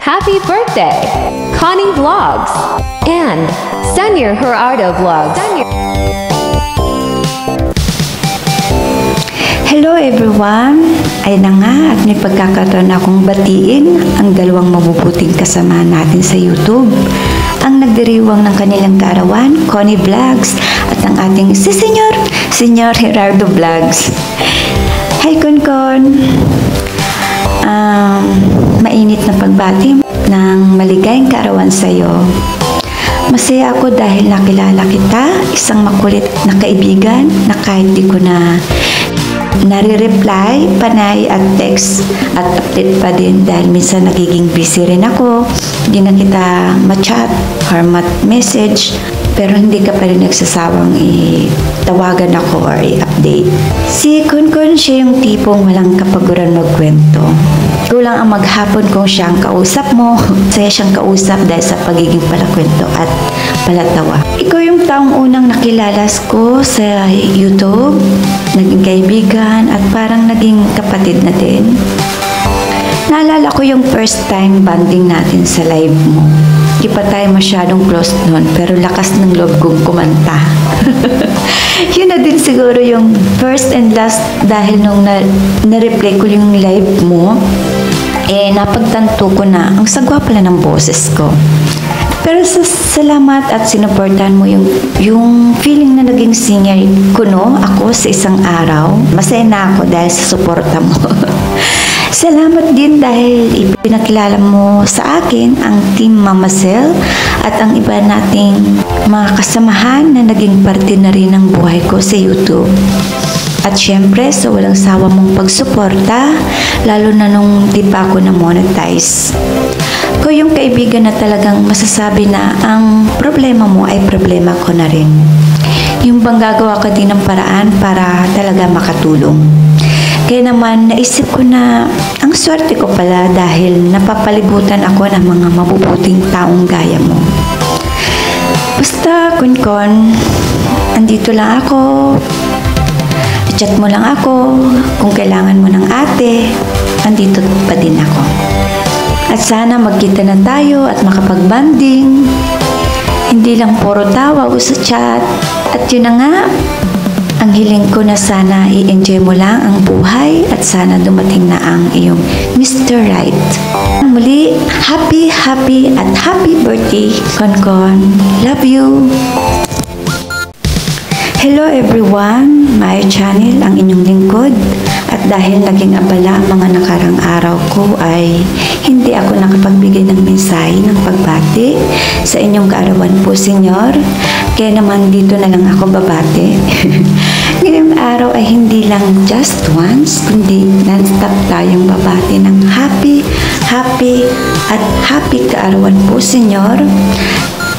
Happy birthday, Connie Vlogs and Senyor Gerardo Vlogs. Hello everyone! Ay na nga at may pagkakataon akong batiin ang dalawang mabubuting kasama natin sa YouTube. Ang nagdiriwang ng kanilang kaarawan, Connie Vlogs, at ang ating Senyor Gerardo Vlogs. Hi Konkon! Mainit na pagbati ng maligayang kaarawan sa iyo. Masaya ako dahil nakilala kita, isang makulit na kaibigan na kahit di ko na nare-reply, panay at text at update pa din dahil minsan nagiging busy rin ako, hindi na kita ma-chat or message, pero hindi ka pa rin nagsasawang tawagan ako or i-update. Si Konkon, siya yung tipong walang kapaguran magkwento. Kulang ang maghapon kung siya ang kausap mo. Saya siyang kausap dahil sa pagiging palakwento at palatawa. Ikaw yung taong unang nakilala ko sa YouTube, naging kaibigan at parang naging kapatid na din. Naalala ko yung first time bonding natin sa live mo. Di pa tayo masyadong close noon, pero lakas ng loob kong kumanta. Yun na din siguro yung first and last dahil nung na-replay ko yung live mo, napagtanto ko na ang sagwa pala ng boses ko. Pero salamat at sinuportahan mo yung feeling na naging singer ko ako sa isang araw. Masaya na ako dahil sa suporta mo. Salamat din dahil ipinakilala mo sa akin ang Team Mama Cell at ang iba nating mga kasamahan na naging parte na rin ng buhay ko sa YouTube. At syempre, sa walang sawa mong pagsuporta, lalo na nung di pa ako na-monetize. Ko yung kaibigan na talagang masasabi na ang problema mo ay problema ko na rin. Yung bang gagawa ka din ng paraan para talaga makatulong. Kaya naman, naisip ko na ang swerte ko pala dahil napapalibutan ako ng mga mabubuting taong gaya mo. Basta, Konkon, andito lang ako. I-chat mo lang ako. Kung kailangan mo ng ate, andito pa din ako. At sana magkita na tayo at makapag-banding. Hindi lang puro tawag o sa chat. At yun na nga, ang hiling ko na sana i-enjoy mo lang ang buhay at sana dumating na ang iyong Mr. Right. Muli, happy at happy birthday, Konkon. Love you! Hello everyone! My channel, ang inyong lingkod. At dahil naging abala ang mga nakarang araw ko ay hindi ako nakapagbigay ng mensahe ng pagbati sa inyong kaarawan po, Senyor. Kaya naman dito na lang ako babati. Ngayong araw ay hindi lang just once, kundi non-stop tayong babati ng happy at happy kaarawan po, Senyor.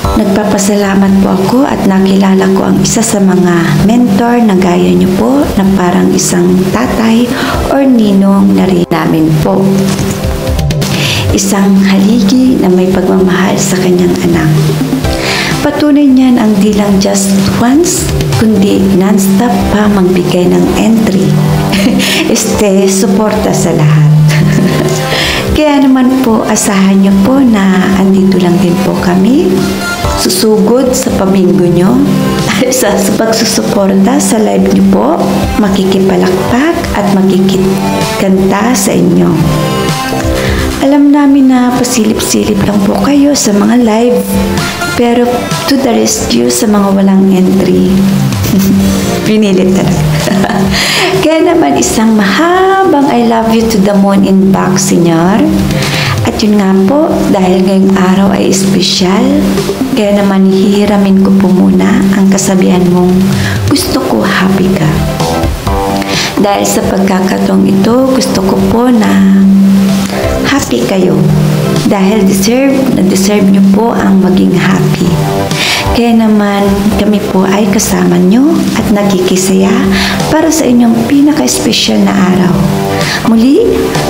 Nagpapasalamat po ako at nakilala ko ang isa sa mga mentor na gaya niyo po na parang isang tatay or ninong na rin namin po. Isang haligi na may pagmamahal sa kanyang anak. Patunay niyan ang di lang just once, kundi non-stop pa magbigay ng entry. Suporta sa lahat. Kaya naman po, asahan niyo po na andito lang din po kami. Susugod sa paminggo nyo, sa pagsusuporta sa live nyo po, makikipalakpak at makikikanta sa inyo. Alam namin na pasilip-silip lang po kayo sa mga live, pero to the rescue sa mga walang entry. Pinilit talaga. Kaya naman isang mahabang I love you to the moon and back, Senyor. At yun nga po, dahil ngayong araw ay espesyal, kaya naman hihiramin ko po muna ang kasabihan mong gusto ko happy ka. Dahil sa pagkakataong ito, gusto ko po na happy kayo. Dahil deserve nyo po ang maging happy. Kaya naman kami po ay kasama nyo at nagkikisaya para sa inyong pinaka-espesyal na araw. Muli,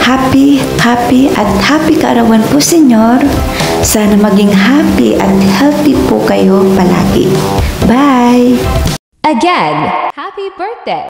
happy at happy kaarawan po, Senyor. Sana maging happy at healthy po kayo palagi. Bye! Again, happy birthday!